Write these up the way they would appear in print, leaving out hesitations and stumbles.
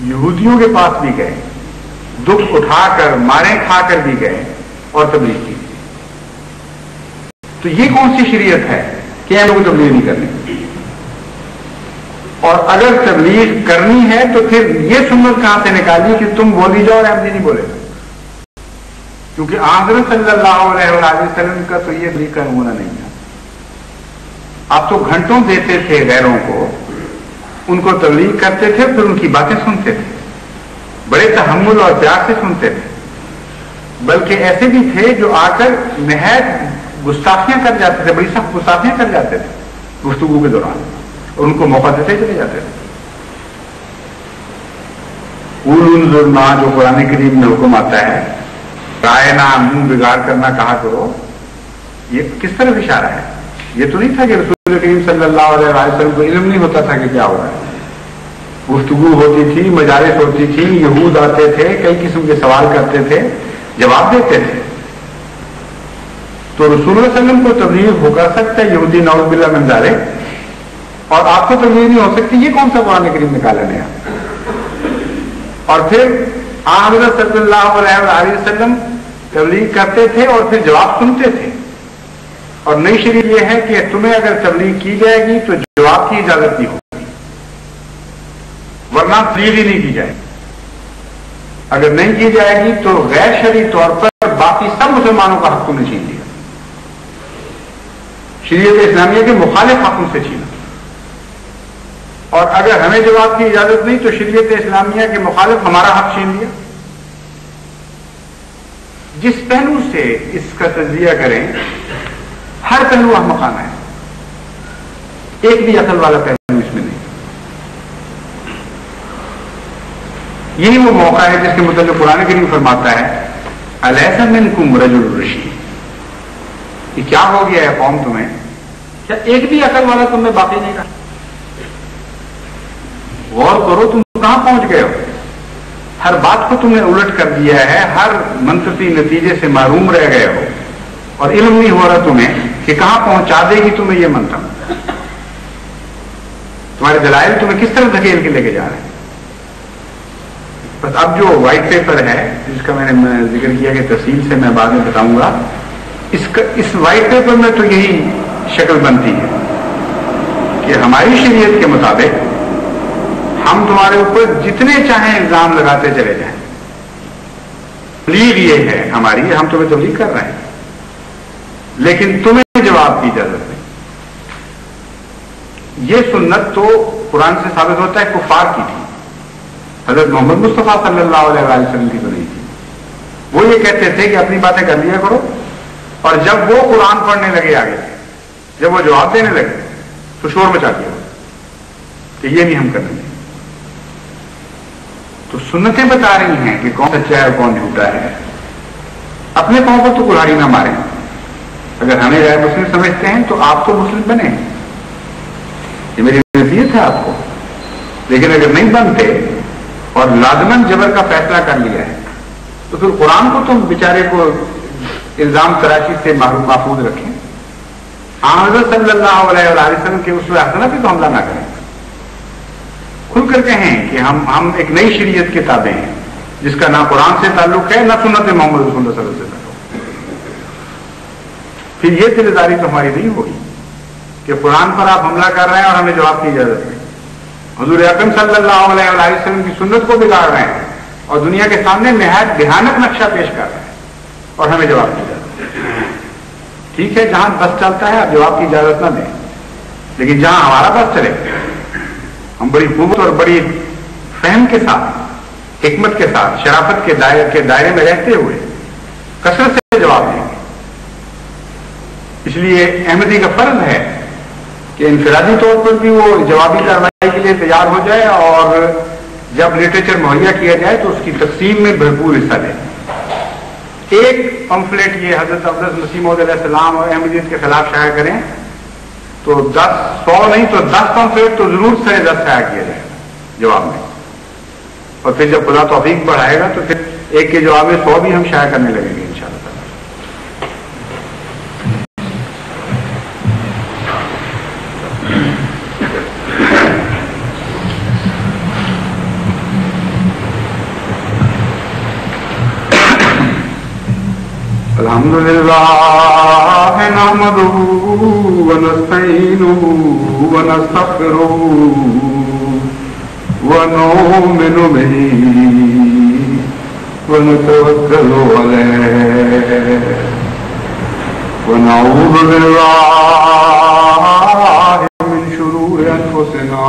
یہودیوں کے پاس بھی گئے, دکھ اٹھا کر مارے کھا کر بھی گئے اور تبلیغ کی. تو یہ کون سی شریعت ہے کہ ہم لوگ تبلیغ نہیں کرنی؟ اور اگر تبلیغ کرنی ہے تو پھر یہ سنت کہاں سے نکالی کہ تم بولی جاؤ اور احمدی نہیں بولے گا؟ کیونکہ حضرت صلی اللہ علیہ وسلم کا تو یہ طریقہ نمونہ نہیں تھا. آپ تو گھنٹوں دیتے تھے غیروں کو, ان کو تبلیغ کرتے تھے, پھر ان کی باتیں سنتے تھے, بڑے تحمل اور پیار سے سنتے تھے. بلکہ ایسے بھی تھے جو آ کر نہایت گستاخیاں کر جاتے تھے, بڑی سخت گستاخیاں کر جاتے تھے گفتگو کے دوران, اور ان کو موقع دیتے چلے جاتے تھے. انظرنا جو قرآن کریم میں حکم آتا ہے, رائے نہ منہ بگاڑ کرنا کہا کرو, یہ کس طرح اشارہ ہے؟ یہ تو نہیں تھا کہ رسول کریم صلی اللہ علیہ وسلم کو علم نہیں ہوتا تھا کہ کیا ہو رہا ہے. گفتگو ہوتی تھی, مجالس ہوتی تھی, یہود آتے تھے, کئی قسم کے سوال کرتے تھے, جواب دیتے تھے. تو رسول اللہ علیہ وسلم کو تبلیغ ہو کر سکتا ہے یہودی نعوذ باللہ من ذالک, اور آپ کو تبلیغ نہیں ہو سکتی. یہ کون سا قرآن کریم نکالا نیا؟ اور پھر حضرت صلی اللہ علیہ وسلم تبلیغ کرتے تھے اور پھر جواب سنتے تھے. اور نئی شریعت یہ ہے کہ تمہیں اگر تبلیغ کی جائے گی تو جواب کی اجازت نہیں ہوگی, ورنہ تبلیغ ہی نہیں کی جائے گی. اگر نہیں کی جائے گی تو غیر شرعی طور پر باقی سب مسلمانوں کا حق تم نے چھین لیا, شریعت اسلامیہ کے مخالف حق ان سے چھینا. اور اگر ہمیں جواب کی اجازت نہیں تو شریعت اسلامیہ کے مخالف ہمارا حق چھین لیا. جس پہلو سے اس کا تجزیہ کریں, ہر پہلو احمقانہ ہے, ایک بھی عقل والا پہلو اس میں نہیں. یہی وہ موقع ہے جس کے متعلق قرآن کریم فرماتا ہے الیس منکم رجل رشید, یہ کیا ہو گیا ہے قوم تمہیں, کیا ایک بھی عقل والا تم میں باقی نہیں رہا؟ غور کرو تم کہاں پہنچ گئے ہو. ہر بات کو تم نے الٹ کر دیا ہے, ہر منطقی نتیجے سے محروم رہ گئے ہو, اور علم نہیں ہو رہا تمہیں کہ کہاں پہنچا دے گی تمہیں یہ منطق. تمہارے دلائل تمہیں کس طرح دھکیل کے لے کے جا رہے ہیں. بس اب جو وائٹ پیپر ہے جس کا میں نے ذکر کیا کہ تفصیل سے میں بعد میں بتاؤں گا, اس وائٹ پیپر میں تو یہی شکل بنتی ہے کہ ہماری شریعت کے مطابق ہم تمہارے اوپر جتنے چاہیں الزام لگاتے چلے جائیں. تبلیغ یہ ہے ہماری, ہم تمہیں تبلیغ کر رہے ہیں, لیکن تمہیں جواب کی اجازت نہیں. یہ سنت تو قرآن سے ثابت ہوتا ہے کفار کی تھی, حضرت محمد مصطفیٰ صلی اللہ علیہ وسلم کی تو نہیں تھی. وہ یہ کہتے تھے کہ اپنی باتیں کر لیا کرو, اور جب وہ قرآن پڑھنے لگے آگے, جب وہ جواب دینے لگے تو شور مچا دیا کہ یہ نہیں ہم کریں گے. تو سنتیں بتا رہی ہیں کہ کون سچا ہے اور کون جھوٹا ہے. اپنے پاؤں پر تو کلہاڑی نہ ماریں. اگر ہمیں غیر مسلم سمجھتے ہیں تو آپ تو مسلم بنے, یہ میری نصیحت ہے آپ کو. لیکن اگر نہیں بنتے اور لازماً جبر کا فیصلہ کر لیا ہے تو پھر قرآن کو تم بیچارے کو الزام تراشی سے محفوظ رکھیں. حضرت صلی اللہ علیہ وسلم کے اسوہ حسنہ پہ تو حملہ نہ کریں. کھل کر کہیں کہ ہم ایک نئی شریعت کے تابع ہیں جس کا نہ قرآن سے تعلق ہے نہ سنت محمد رسول اللہ صلی اللہ علیہ وسلم سے تعلق. پھر یہ ذمہ داری تو ہماری نہیں ہوگی کہ قرآن پر آپ حملہ کر رہے ہیں اور ہمیں جواب کی اجازت نہیں. حضور اکرم صلی اللہ علیہ وسلم کی سنت کو بگاڑ رہے ہیں اور دنیا کے سامنے نہایت بھیانک نقشہ پیش کر رہے ہیں اور ہمیں جواب کی اجازت نہیں. ٹھیک ہے, جہاں بس چلتا ہے آپ جواب کی اجازت نہ دیں, لیکن جہاں ہمارا بس چلے ہم بڑی قوت اور بڑی فہم کے ساتھ, حکمت کے ساتھ, شرافت کے دائرے میں رہتے ہوئے کثرت سے جواب دیں گے. اس لیے احمدی کا فرض ہے کہ انفرادی طور پر بھی وہ جوابی کارروائی کے لیے تیار ہو جائے, اور جب لٹریچر مہیا کیا جائے تو اس کی تقسیم میں بھرپور حصہ لے. ایک پمفلیٹ یہ حضرت عبدالعزیز مسیح موعود علیہ السلام اور احمدیت کے خلاف شائع کریں تو 100 نہیں تو 10 پمفلیٹ تو ضرور سے 10 شائع کیا جائے گا جواب میں. اور پھر جب خدا توفیق بڑھائے گا تو پھر ایک کے جواب میں 100 بھی ہم شائع کرنے لگیں گے انشاءاللہ. الحمدللہ نحمدہ ونستعینہ ونستغفرہ ونؤمن بہ ونتوکل علیہ ونعوذ باللہ من شرور انفسنا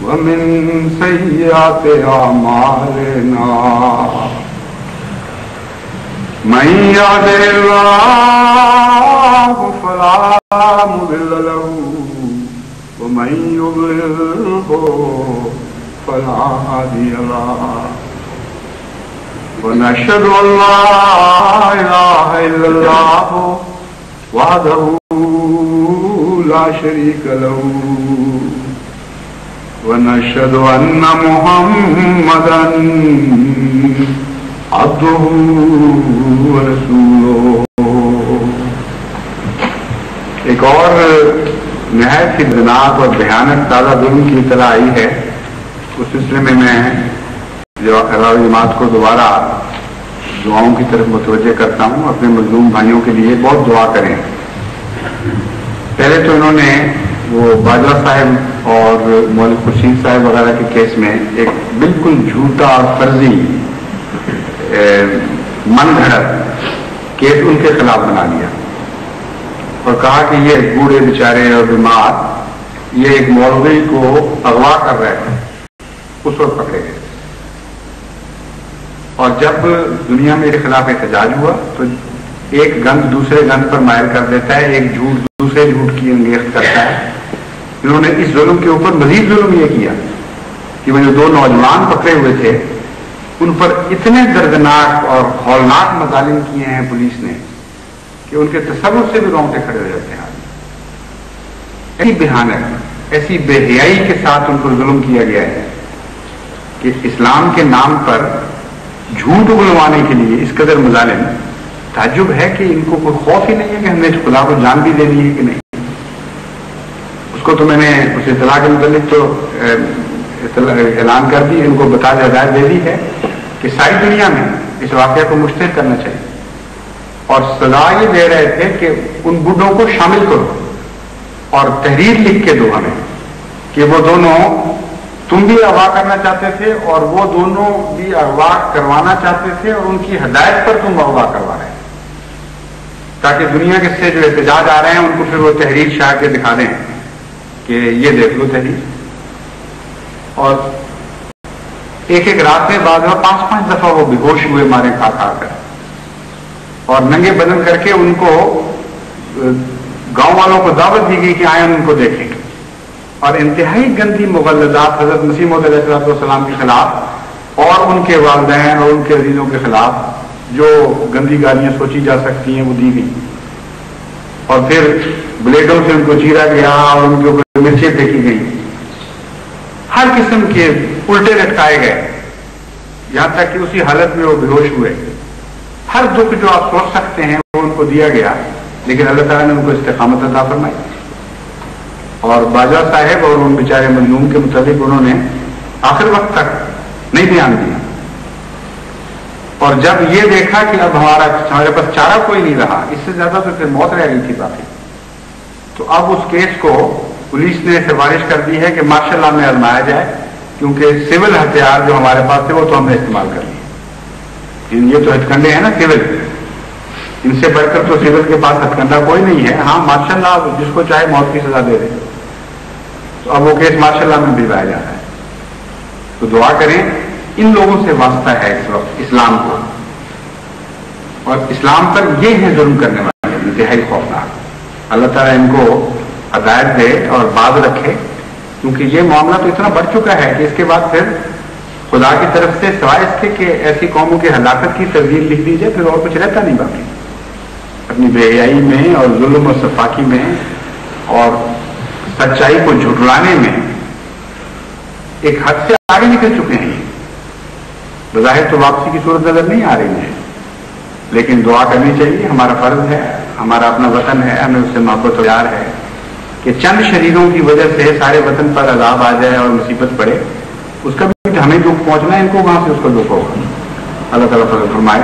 ومن سیئات اعمالنا من يهده الله فلا مضل له ومن يضلله فلا هادي له ونشهد أن لا إله إلا الله وحده لا شريك له ونشهد أن محمدا عبده ورسوله. ایک اور نہایت ہی دردناک اور بھیانک تازہ ظلم کی اطلاع آئی ہے. اس سلسلے میں جو احباب جماعت کو دوبارہ دعاؤں کی طرف متوجہ کرتا ہوں. اپنے مظلوم بھائیوں کے لیے بہت دعا کریں. پہلے تو انہوں نے وہ باجوہ صاحب اور مولوی خورشید صاحب وغیرہ کے کیس میں ایک بالکل جھوٹا اور فرضی من گھڑت کیس ان کے خلاف بنا لیا اور کہا کہ یہ بوڑھے بیچارے اور بیمار یہ ایک مولوی کو اغوا کر رہے تھے. اس وقت پکڑے گئے اور جب دنیا میں میرے خلاف احتجاج ہوا تو ایک گند دوسرے گند پر مائل کر دیتا ہے, ایک جھوٹ دوسرے جھوٹ کی انگیخت کرتا ہے. انہوں نے اس ظلم کے اوپر مزید ظلم یہ کیا کہ وہ جو دو نوجوان پکڑے ہوئے تھے ان پر اتنے دردناک اور ہولناک مظالم کیے ہیں پولیس نے کہ ان کے تصور سے بھی رونگٹے کھڑے ہو جاتے ہیں. ایسی بھیانک ایسی بے حیائی کے ساتھ ان پر ظلم کیا گیا ہے کہ اسلام کے نام پر جھوٹ بلوانے کے لیے اس قدر مظالم. تعجب ہے کہ ان کو کوئی خوف ہی نہیں ہے کہ ہم نے خدا کو جان بھی دینی ہے کہ نہیں. اس کو تو میں نے اس اطلاع کے متعلق تو اعلان کر دی, ان کو بتا ہدایت دے دی ہے کہ ساری دنیا میں اس واقعہ کو مشتہر کرنا چاہیے. اور سزا یہ دے رہے تھے کہ ان بڈھوں کو شامل کرو اور تحریر لکھ کے دو ہمیں کہ وہ دونوں تم بھی اغوا کرنا چاہتے تھے اور وہ دونوں بھی اغوا کروانا چاہتے تھے اور ان کی ہدایت پر تم اغوا کروا رہے ہیں, تاکہ دنیا کے سے جو احتجاج آ رہے ہیں ان کو پھر وہ تحریر شاہ کے دکھا دیں کہ یہ دیکھ لو تحریر. اور ایک ایک رات میں بعد میں 5-5 دفعہ وہ بے ہوش ہوئے مارے کھا کھا کر اور ننگے بدن کر کے ان کو گاؤں والوں کو دعوت دی گئی کہ آئیں ان کو دیکھیں. اور انتہائی گندی مغلظات حضرت مسیح موعود علیہ السلام کے خلاف اور ان کے والدین اور ان کے عزیزوں کے خلاف جو گندی گالیاں سوچی جا سکتی ہیں وہ دی گئی. اور پھر بلیڈوں سے ان کو چیرا گیا اور ان کے اوپر مرچیں پھینکی گئی. ہر قسم کے الٹے لٹکائے گئے یہاں تک کہ اسی حالت میں وہ بے ہوش ہوئے. ہر دکھ جو آپ سوچ سکتے ہیں وہ ان کو دیا گیا, لیکن اللہ تعالیٰ نے ان کو استقامت عطا فرمائی. اور باجوہ صاحب اور ان بیچارے مظلوم کے متعلق انہوں نے آخر وقت تک نہیں بیان دیا. اور جب یہ دیکھا کہ اب ہمارے پاس چارہ کوئی نہیں رہا, اس سے زیادہ تو پھر موت رہ گئی تھی باقی, تو اب اس کیس کو پولیس نے سفارش کر دی ہے کہ مارشل لا میں آزمایا جائے, کیونکہ سول ہتھیار جو ہمارے پاس تھے وہ تو ہم نے استعمال کر لیے. یہ تو ہتھ کنڈے ہیں نا سول, ان سے بڑھ کر تو سول کے پاس ہتھ کنڈا کوئی نہیں ہے. ہاں مارشل لا جس کو چاہے موت کی سزا دے دے, تو اب وہ کیس مارشل لا میں بھجوایا جا رہا ہے. تو دعا کریں, ان لوگوں سے واسطہ ہے اس وقت اسلام کو, اور اسلام پر یہ ہیں ظلم کرنے والے انتہائی خوفناک. اللہ تعالیٰ ان کو ہدایت دے اور باز رکھے, کیونکہ یہ معاملہ تو اتنا بڑھ چکا ہے کہ اس کے بعد پھر خدا کی طرف سے سوائے اس کے کہ ایسی قوموں کی ہلاکت کی تدبیر لکھ دی جائے پھر اور کچھ رہتا نہیں باقی. اپنی بے حیائی میں اور ظلم و سفاکی میں اور سچائی کو جھٹلانے میں ایک حد سے آگے نکل چکے ہیں. بظاہر تو واپسی کی صورت نظر نہیں آ رہی ہے, لیکن دعا کرنی چاہیے. ہمارا فرض ہے, ہمارا اپنا وطن ہے, ہمیں اس سے محبت و پیار ہے کہ چند شریروں کی وجہ سے سارے وطن پر عذاب آ جائے اور مصیبت پڑے, اس کا بھی ہمیں دکھ پہنچنا ہے, ان کو وہاں سے اس کا دکھ ہوگا. اللہ تعالیٰ فضل فرمائے.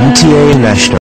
MTA National